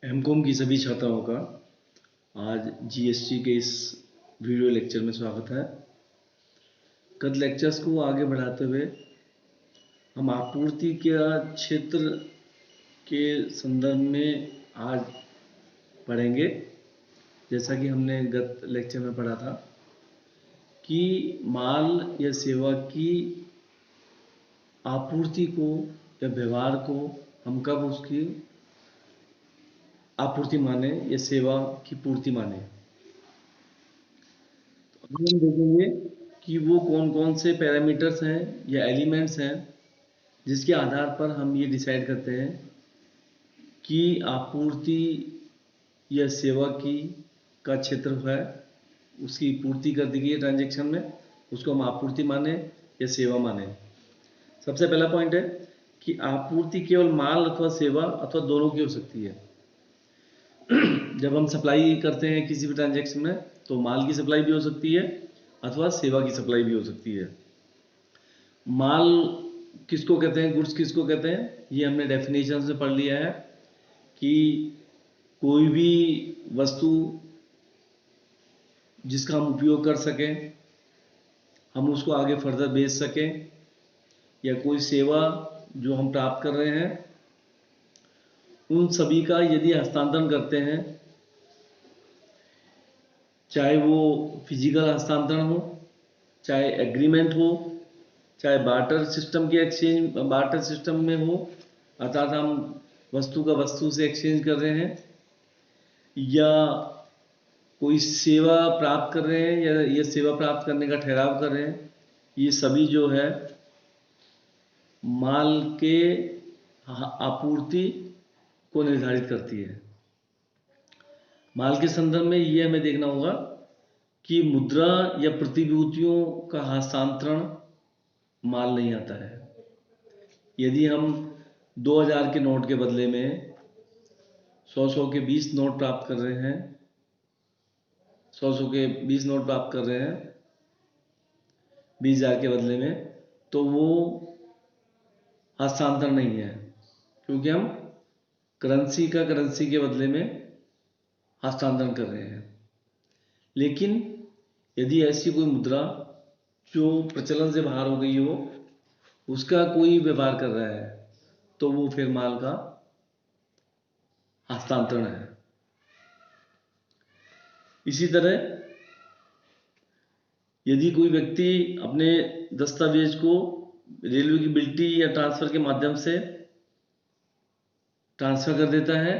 MCom की सभी छात्राओं का आज जीएसटी के इस वीडियो लेक्चर में स्वागत है। गत लेक्चर्स को आगे बढ़ाते हुए हम आपूर्ति के क्षेत्र के संदर्भ में आज पढ़ेंगे। जैसा कि हमने गत लेक्चर में पढ़ा था कि माल या सेवा की आपूर्ति को या व्यवहार को हम कब उसकी आपूर्ति माने या सेवा की पूर्ति माने। तो अभी हम देखेंगे कि वो कौन कौन से पैरामीटर्स हैं या एलिमेंट्स हैं जिसके आधार पर हम ये डिसाइड करते हैं कि आपूर्ति या सेवा की का क्षेत्र है उसकी पूर्ति कर दी गई ट्रांजैक्शन में, उसको हम आपूर्ति माने या सेवा माने। सबसे पहला पॉइंट है कि आपूर्ति केवल माल अथवा सेवा अथवा दोनों की हो सकती है। जब हम सप्लाई करते हैं किसी भी ट्रांजैक्शन में तो माल की सप्लाई भी हो सकती है अथवा सेवा की सप्लाई भी हो सकती है। माल किसको कहते हैं, गुड्स किसको कहते हैं, ये हमने डेफिनेशन से पढ़ लिया है कि कोई भी वस्तु जिसका हम उपयोग कर सकें, हम उसको आगे फर्दर बेच सकें, या कोई सेवा जो हम प्राप्त कर रहे हैं उन सभी का यदि हस्तांतरण करते हैं, चाहे वो फिजिकल हस्तांतरण हो, चाहे एग्रीमेंट हो, चाहे बार्टर सिस्टम के एक्सचेंज बार्टर सिस्टम में हो, अर्थात हम वस्तु का वस्तु से एक्सचेंज कर रहे हैं, या कोई सेवा प्राप्त कर रहे हैं या ये सेवा प्राप्त करने का ठहराव कर रहे हैं, ये सभी जो है माल के आपूर्ति को निर्धारित करती है। माल के संदर्भ में ये हमें देखना होगा कि मुद्रा या प्रतिभूतियों का हस्तांतरण माल नहीं आता है। यदि हम 2000 के नोट के बदले में 100 के 20 नोट प्राप्त कर रहे हैं, 100 के 20 नोट प्राप्त कर रहे हैं 20,000 के बदले में, तो वो हस्तांतरण नहीं है, क्योंकि हम करेंसी के बदले में हस्तांतरण कर रहे हैं। लेकिन यदि ऐसी कोई मुद्रा जो प्रचलन से बाहर हो गई हो, उसका कोई व्यवहार कर रहा है, तो वो फिर माल का हस्तांतरण है। इसी तरह यदि कोई व्यक्ति अपने दस्तावेज को रेलवे की बिल्टी या ट्रांसफर के माध्यम से ट्रांसफर कर देता है,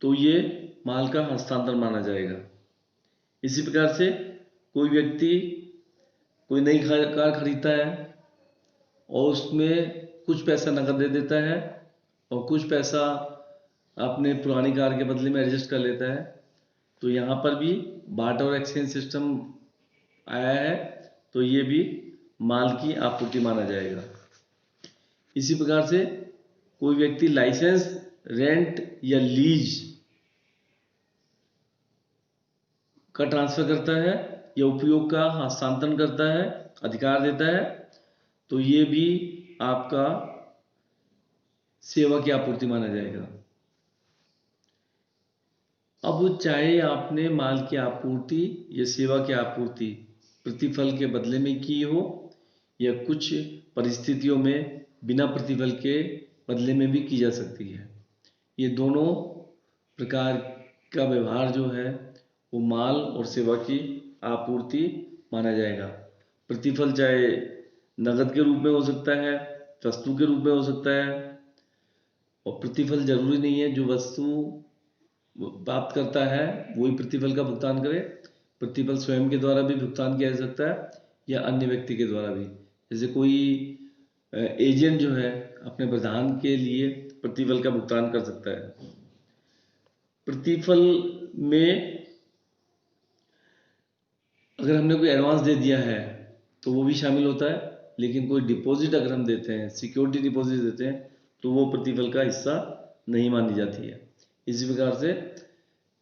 तो ये माल का हस्तांतरण माना जाएगा। इसी प्रकार से कोई व्यक्ति कोई नई कार खरीदता है और उसमें कुछ पैसा नकद दे देता है और कुछ पैसा अपने पुरानी कार के बदले में एडजस्ट कर लेता है, तो यहाँ पर भी बार्टर और एक्सचेंज सिस्टम आया है, तो ये भी माल की आपूर्ति माना जाएगा। इसी प्रकार से कोई व्यक्ति लाइसेंस, रेंट या लीज का ट्रांसफर करता है या उपयोग का हस्तांतरण करता है, अधिकार देता है, तो ये भी आपका सेवा की आपूर्ति माना जाएगा। अब चाहे आपने माल की आपूर्ति या सेवा की आपूर्ति प्रतिफल के बदले में की हो या कुछ परिस्थितियों में बिना प्रतिफल के बदले में भी की जा सकती है, ये दोनों प्रकार का व्यवहार जो है वो माल और सेवा की आपूर्ति माना जाएगा। प्रतिफल चाहे नगद के रूप में हो सकता है, वस्तु के रूप में हो सकता है, और प्रतिफल जरूरी नहीं है जो वस्तु प्राप्त करता है वही प्रतिफल का भुगतान करे। प्रतिफल स्वयं के द्वारा भी भुगतान किया जा सकता है या अन्य व्यक्ति के द्वारा भी। जैसे कोई एजेंट जो है अपने प्रधान के लिए प्रतिफल का भुगतान कर सकता है। प्रतिफल में अगर हमने कोई एडवांस दे दिया है तो वो भी शामिल होता है, लेकिन कोई डिपॉजिट अगर हम देते हैं, सिक्योरिटी डिपॉजिट देते हैं, तो वो प्रतिफल का हिस्सा नहीं मानी जाती है। इसी प्रकार से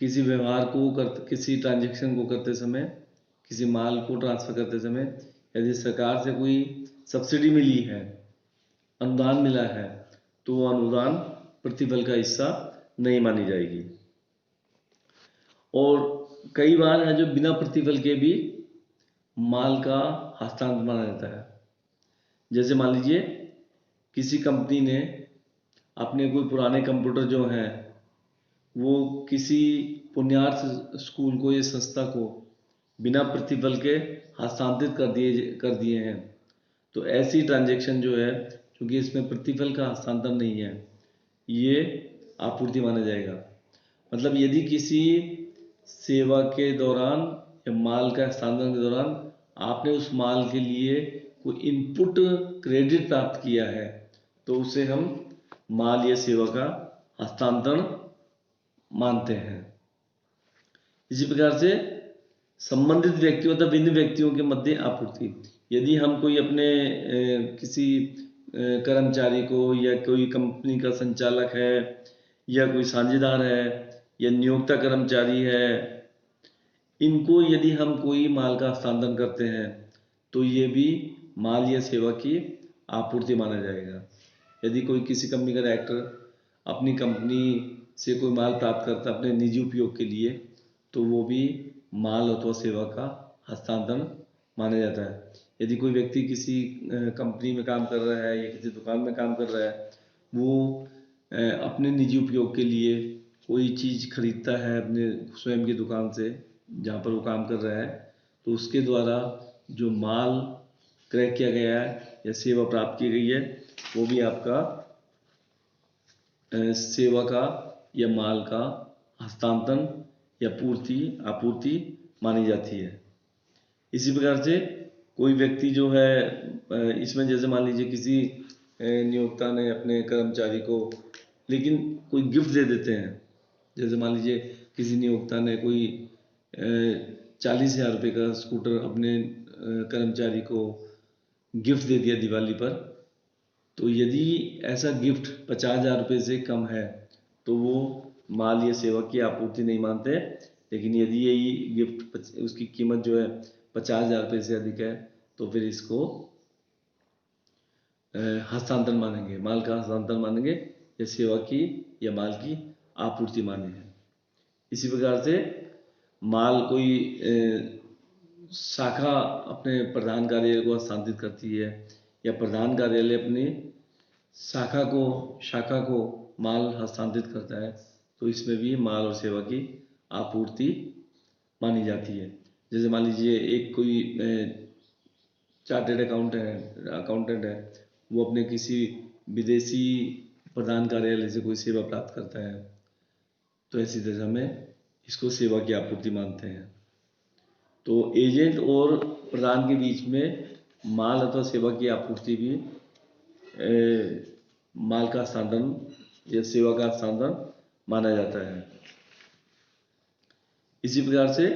किसी व्यवहार को किसी ट्रांजैक्शन को करते समय, किसी माल को ट्रांसफर करते समय यदि सरकार से कोई सब्सिडी मिली है, अनुदान मिला है, तो वो अनुदान प्रतिफल का हिस्सा नहीं मानी जाएगी। और कई बार है जो बिना प्रतिफल के भी माल का हस्तांतरण माना जाता है। जैसे मान लीजिए किसी कंपनी ने अपने कोई पुराने कंप्यूटर जो हैं वो किसी पुण्यार्थ स्कूल को या संस्था को बिना प्रतिफल के हस्तांतरित कर दिए हैं, तो ऐसी ट्रांजैक्शन जो है, क्योंकि इसमें प्रतिफल का हस्तांतरण नहीं है, ये आपूर्ति माना जाएगा। मतलब यदि किसी सेवा के दौरान या माल का हस्तांतरण के दौरान आपने उस माल के लिए कोई इनपुट क्रेडिट प्राप्त किया है, तो उसे हम माल या सेवा का हस्तांतरण मानते हैं। इसी प्रकार से संबंधित व्यक्तियों तथा भिन्न व्यक्तियों के मध्य आपूर्ति, यदि हम कोई अपने किसी कर्मचारी को या कोई कंपनी का संचालक है या कोई साझेदार है या नियोक्ता कर्मचारी है, इनको यदि हम कोई माल का हस्तांतरण करते हैं तो ये भी माल या सेवा की आपूर्ति माना जाएगा। यदि कोई किसी कंपनी का डायरेक्टर अपनी कंपनी से कोई माल प्राप्त करता है अपने निजी उपयोग के लिए, तो वो भी माल अथवा सेवा का हस्तांतरण माना जाता है। यदि कोई व्यक्ति किसी कंपनी में काम कर रहा है या किसी दुकान में काम कर रहा है, वो अपने निजी उपयोग के लिए कोई चीज़ खरीदता है अपने स्वयं की दुकान से जहाँ पर वो काम कर रहा है, तो उसके द्वारा जो माल क्रय किया गया है या सेवा प्राप्त की गई है, वो भी आपका सेवा का या माल का हस्तांतरण या आपूर्ति मानी जाती है। इसी प्रकार से कोई व्यक्ति जो है इसमें जैसे मान लीजिए किसी नियोक्ता ने अपने कर्मचारी को लेकिन कोई गिफ्ट दे देते हैं। जैसे मान लीजिए किसी नियोक्ता ने कोई 40,000 रुपये का स्कूटर अपने कर्मचारी को गिफ्ट दे दिया दिवाली पर, तो यदि ऐसा गिफ्ट 50,000 रुपये से कम है तो वो माल या सेवा की आपूर्ति नहीं मानते। लेकिन यदि यही गिफ्ट उसकी कीमत जो है 50,000 रुपये से अधिक है तो फिर इसको हस्तांतरण मानेंगे, माल का हस्तांतरण मानेंगे या सेवा की या माल की आपूर्ति मानेंगे। इसी प्रकार से माल कोई शाखा अपने प्रधान कार्यालय को हस्तांतरित करती है या प्रधान कार्यालय अपनी शाखा को माल हस्तांतरित करता है, तो इसमें भी माल और सेवा की आपूर्ति मानी जाती है। जैसे मान लीजिए एक कोई चार्टेड अकाउंटेंट है, वो अपने किसी विदेशी प्रधान कार्यालय से कोई सेवा प्राप्त करता है, तो ऐसी दशा में इसको सेवा की आपूर्ति मानते हैं। तो एजेंट और प्रधान के बीच में माल अथवा सेवा की आपूर्ति भी माल का हस्तांतरण या सेवा का हस्तांतरण माना जाता है। इसी प्रकार से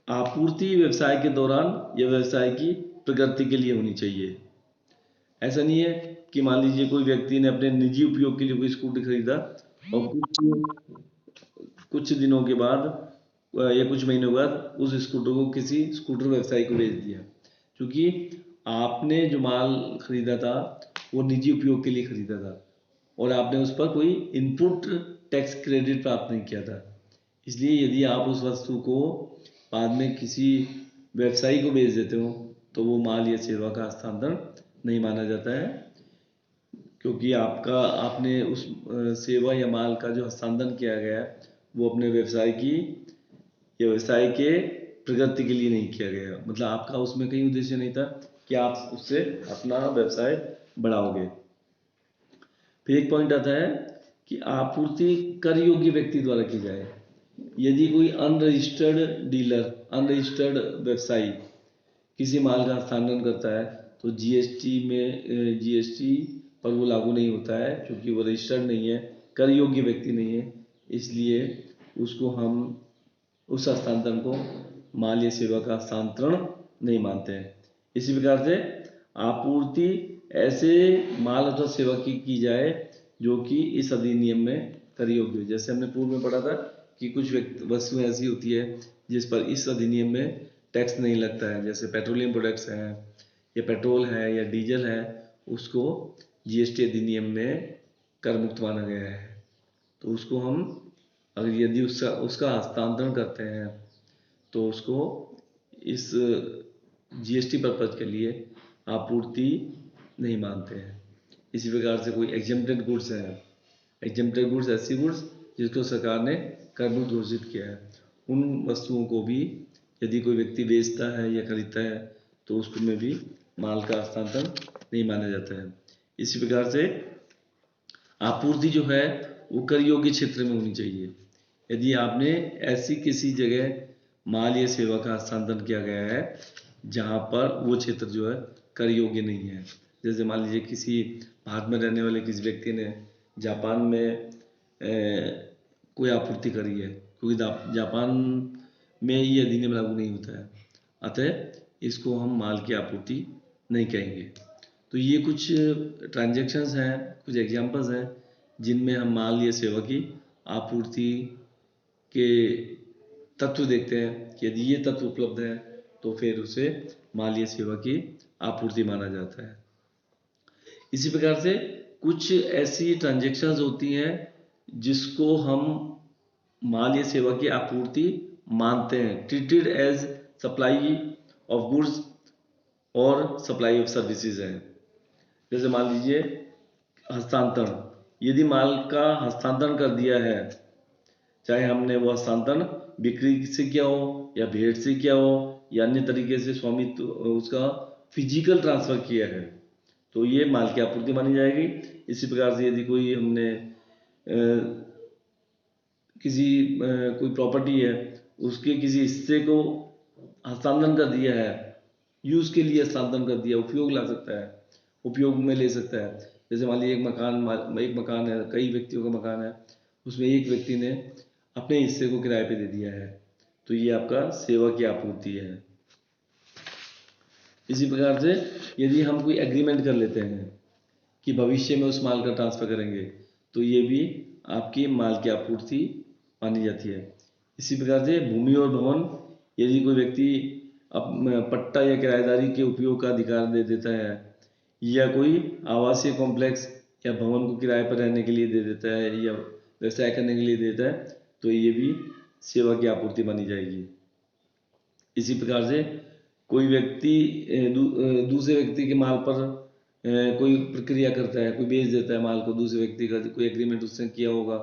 आपूर्ति व्यवसाय के दौरान या व्यवसाय की प्रगति के लिए होनी चाहिए। ऐसा नहीं है कि मान लीजिए कोई व्यक्ति ने अपने निजी उपयोग के लिए कोई स्कूटर खरीदा और कुछ दिनों के बाद या कुछ महीनों बाद उस स्कूटर को किसी स्कूटर व्यवसायी को बेच दिया, क्योंकि आपने जो माल खरीदा था वो निजी उपयोग के लिए खरीदा था और आपने उस पर कोई इनपुट टैक्स क्रेडिट प्राप्त नहीं किया था। इसलिए यदि आप उस वस्तु को बाद में किसी व्यवसायी को बेच देते हो तो वो माल या सेवा का हस्तांतरण नहीं माना जाता है, क्योंकि आपने उस सेवा या माल का जो हस्तांतरण किया गया है वो अपने व्यवसाय की या व्यवसाय के प्रगति के लिए नहीं किया गया। मतलब आपका उसमें कहीं उद्देश्य नहीं था कि आप उससे अपना व्यवसाय बढ़ाओगे। फिर एक पॉइंट आता है कि आपूर्ति कर योग्य व्यक्ति द्वारा की जाए। यदि कोई अनरजिस्टर्ड डीलर, अनरजिस्टर्ड व्यवसायी किसी माल का हस्तांतरण करता है तो जीएसटी पर वो लागू नहीं होता है, क्योंकि वो रजिस्टर्ड नहीं है, कर योग्य व्यक्ति नहीं है। इसलिए उसको हम उस हस्तांतरण को माल या सेवा का हस्तांतरण नहीं मानते हैं। इसी प्रकार से आपूर्ति ऐसे माल अथवा सेवा की जाए जो कि इस अधिनियम में कर योग्य हो। जैसे हमने पूर्व में पढ़ा था कि कुछ वस्तुएं ऐसी होती है जिस पर इस अधिनियम में टैक्स नहीं लगता है, जैसे पेट्रोलियम प्रोडक्ट्स हैं या पेट्रोल है या डीजल है, उसको जीएसटी अधिनियम में कर मुक्त माना गया है। तो उसको हम अगर यदि उसका हस्तांतरण करते हैं तो उसको इस जीएसटी पर्पज के लिए आपूर्ति नहीं मानते हैं। इसी प्रकार से कोई एग्जेम्प्टेड गुड्स हैं, एग्जेम्प्टेड गुड्स ऐसी गुड्स जिसको सरकार ने करमुक्त घोषित किया है, उन वस्तुओं को भी यदि कोई व्यक्ति बेचता है या खरीदता है तो उसको में भी माल का हस्तांतरण नहीं माना जाता है। इसी प्रकार से आपूर्ति जो है वो कर योग्य क्षेत्र में होनी चाहिए। यदि आपने ऐसी किसी जगह माल या सेवा का हस्तांतरण किया गया है जहाँ पर वो क्षेत्र जो है कर योग्य नहीं है, जैसे मान लीजिए किसी भारत में रहने वाले किसी व्यक्ति ने जापान में कोई आपूर्ति करी है, क्योंकि जापान में ये अधिनियम लागू नहीं होता है, अतः इसको हम माल की आपूर्ति नहीं कहेंगे। तो ये कुछ ट्रांजैक्शंस हैं, कुछ एग्जांपल्स हैं जिनमें हम माल या सेवा की आपूर्ति के तत्व देखते हैं कि यदि ये तत्व उपलब्ध है तो फिर उसे माल या सेवा की आपूर्ति माना जाता है। इसी प्रकार से कुछ ऐसी ट्रांजैक्शंस होती हैं जिसको हम माल या सेवा की आपूर्ति मानते हैं, treated as supply of goods और सप्लाई ऑफ सर्विसेज है। जैसे मान लीजिए हस्तांतरण, यदि माल का हस्तांतरण कर दिया है, चाहे हमने वो हस्तांतरण बिक्री से किया हो या भेंट से किया हो या अन्य तरीके से स्वामित्व उसका फिजिकल ट्रांसफर किया है, तो ये माल की आपूर्ति मानी जाएगी। इसी प्रकार से यदि कोई हमने कोई प्रॉपर्टी है उसके किसी हिस्से को हस्तांतरण कर दिया है, यूज के लिए हस्तांतरण कर दिया, उपयोग ला सकता है, उपयोग में ले सकता है। जैसे मान लीजिए एक मकान है, कई व्यक्तियों का मकान है, उसमें एक व्यक्ति ने अपने हिस्से को किराए पे दे दिया है, तो ये आपका सेवा की आपूर्ति है। इसी प्रकार से यदि हम कोई एग्रीमेंट कर लेते हैं कि भविष्य में उस माल का ट्रांसफर करेंगे, तो ये भी आपकी माल की आपूर्ति मानी जाती है। इसी प्रकार से भूमि और भवन, यदि कोई व्यक्ति पट्टा या किराएदारी के उपयोग का अधिकार दे देता है या कोई आवासीय कॉम्प्लेक्स या भवन को किराए पर रहने के लिए दे देता है या व्यवसाय करने के लिए देता है, तो ये भी सेवा की आपूर्ति मानी जाएगी। इसी प्रकार से कोई व्यक्ति दूसरे व्यक्ति के माल पर कोई प्रक्रिया करता है, कोई बेच देता है माल को दूसरे व्यक्ति का, कोई एग्रीमेंट उसने किया होगा।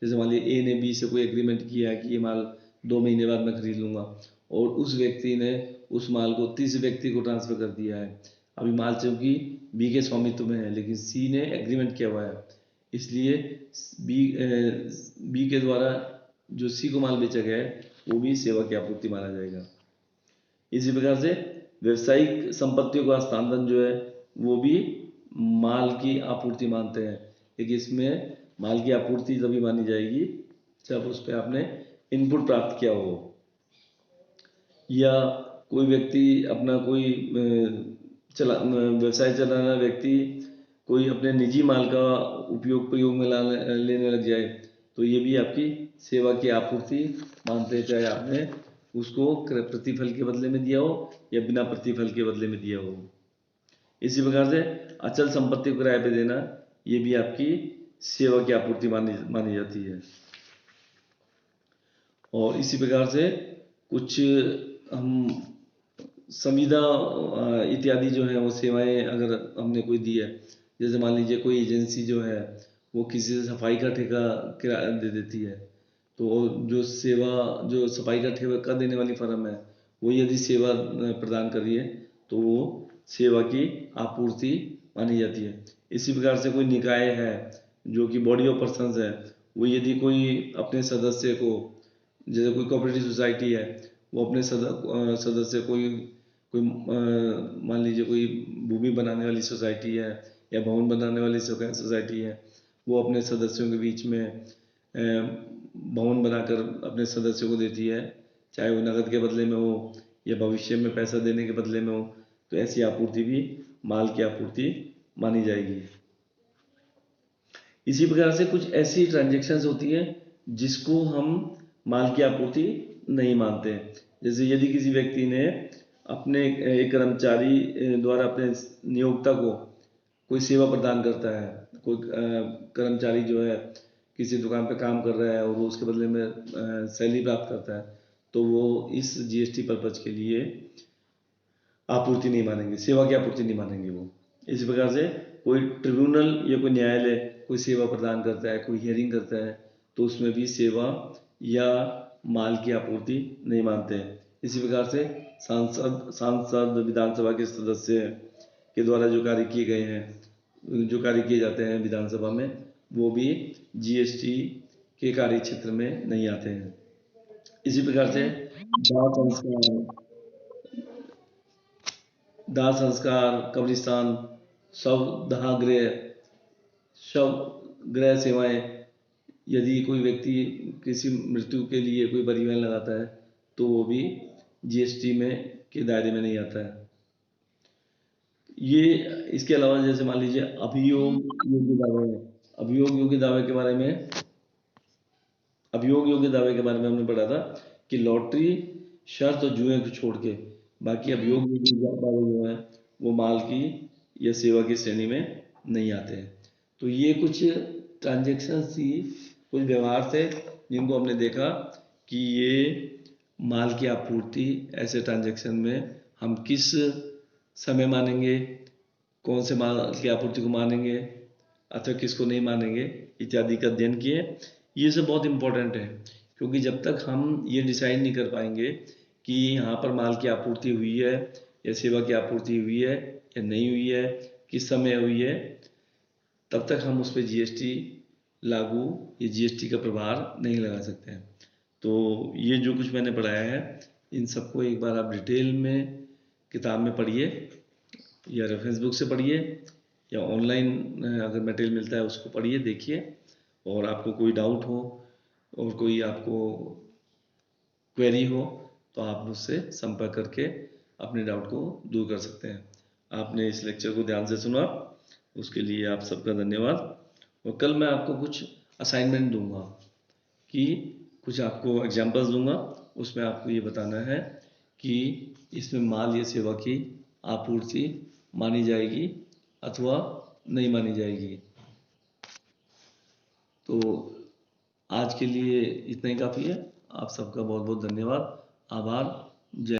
जैसे मान लीजिए ए ने बी से कोई एग्रीमेंट किया है कि ये माल 2 महीने बाद मैं खरीद लूंगा, और उस व्यक्ति ने उस माल को तीसरे व्यक्ति को ट्रांसफर कर दिया है। अभी माल चूंकि बी के स्वामित्व में है, लेकिन सी ने एग्रीमेंट किया हुआ है, इसलिए बी के द्वारा जो सी को माल बेचा गया है वो भी सेवा की आपूर्ति माना जाएगा। इसी प्रकार से व्यवसायिक संपत्तियों का हस्तांतरण जो है वो भी माल की आपूर्ति मानते हैं, लेकिन इसमें माल की आपूर्ति तभी मानी जाएगी जब उस पर आपने इनपुट प्राप्त किया हो, या कोई व्यक्ति अपना कोई व्यवसाय चलाना व्यक्ति कोई अपने निजी माल का प्रयोग में लेने लग जाए, तो ये भी आपकी सेवा की आपूर्ति मानते हैं, चाहे आपने उसको प्रतिफल के बदले में दिया हो या बिना प्रतिफल के बदले में दिया हो। इसी प्रकार से अचल संपत्ति को किराए पे देना, ये भी आपकी सेवा की आपूर्ति मानी जाती है। और इसी प्रकार से कुछ हम संविदा इत्यादि जो है वो सेवाएं अगर हमने कोई दी है, जैसे मान लीजिए कोई एजेंसी जो है वो किसी से सफाई का ठेका किराया दे देती है, तो जो सफाई का ठेका देने वाली फर्म है वो यदि सेवा प्रदान कर रही है तो वो सेवा की आपूर्ति मानी जाती है। इसी प्रकार से कोई निकाय है जो कि बॉडी ऑफ पर्सन्स है, वो यदि कोई अपने सदस्य को, जैसे कोई कोऑपरेटिव सोसाइटी है, वो अपने सदस्य कोई मान लीजिए कोई भूमि बनाने वाली सोसाइटी है या भवन बनाने वाली सोसाइटी है, वो अपने सदस्यों के बीच में भवन बनाकर अपने सदस्यों को देती है, चाहे वो नकद के बदले में हो या भविष्य में पैसा देने के बदले में हो, तो ऐसी आपूर्ति भी माल की आपूर्ति मानी जाएगी। इसी प्रकार से कुछ ऐसी ट्रांजैक्शंस होती है जिसको हम माल की आपूर्ति नहीं मानते। जैसे यदि किसी व्यक्ति ने अपने एक कर्मचारी द्वारा अपने नियोक्ता को कोई सेवा प्रदान करता है, कोई कर्मचारी जो है किसी दुकान पे काम कर रहा है और वो उसके बदले में सैलरी प्राप्त करता है, तो वो इस जीएसटी पर्पज के लिए आपूर्ति नहीं मानेंगे, सेवा की आपूर्ति नहीं मानेंगे वो। इसी प्रकार से कोई ट्रिब्यूनल या कोई न्यायालय कोई सेवा प्रदान करता है, कोई हियरिंग करता है, तो उसमें भी सेवा या माल की आपूर्ति नहीं मानते हैं। इसी प्रकार से सांसद विधानसभा के सदस्य के द्वारा जो कार्य किए गए हैं, जो कार्य किए जाते हैं विधानसभा में, वो भी जीएसटी के कार्य क्षेत्र में नहीं आते हैं। इसी प्रकार से दाह संस्कार, कब्रिस्तान, शव गृह सेवाएं, यदि कोई व्यक्ति किसी मृत्यु के लिए कोई परिवहन लगाता है, तो वो भी जीएसटी में के दायरे में नहीं आता है। ये इसके अलावा जैसे मान लीजिए अभियोग योग्य दावे हैं। अभियोग योग्य दावे के बारे में अभियोग योग्य दावे के बारे में हमने पढ़ा था कि लॉटरी, शर्त और जुए को छोड़ के बाकी अभियोग योग्य दावे जो हैं वो माल की या सेवा की श्रेणी में नहीं आते हैं। तो ये कुछ ट्रांजेक्शन्स थी, कुछ व्यवहार थे जिनको हमने देखा कि ये माल की आपूर्ति ऐसे ट्रांजेक्शन में हम किस समय मानेंगे, कौन से माल की आपूर्ति को मानेंगे अथवा किसको नहीं मानेंगे इत्यादि का अध्ययन किए। ये सब बहुत इम्पोर्टेंट है, क्योंकि जब तक हम ये डिसाइड नहीं कर पाएंगे कि यहाँ पर माल की आपूर्ति हुई है या सेवा की आपूर्ति हुई है या नहीं हुई है, किस समय हुई है, तब तक हम उस पर जीएसटी लागू या जीएसटी का प्रभार नहीं लगा सकते हैं। तो ये जो कुछ मैंने पढ़ाया है, इन सबको एक बार आप डिटेल में किताब में पढ़िए या रेफरेंस बुक से पढ़िए या ऑनलाइन अगर मटेरियल मिलता है उसको पढ़िए, देखिए। और आपको कोई डाउट हो और कोई आपको क्वेरी हो तो आप मुझसे संपर्क करके अपने डाउट को दूर कर सकते हैं। आपने इस लेक्चर को ध्यान से सुना, उसके लिए आप सबका धन्यवाद। और कल मैं आपको कुछ असाइनमेंट दूंगा कि कुछ आपको एग्जांपल्स दूंगा, उसमें आपको ये बताना है कि इसमें माल या सेवा की आपूर्ति मानी जाएगी अथवा नहीं मानी जाएगी। तो आज के लिए इतना ही काफ़ी है। आप सबका बहुत बहुत धन्यवाद, आभार, जय।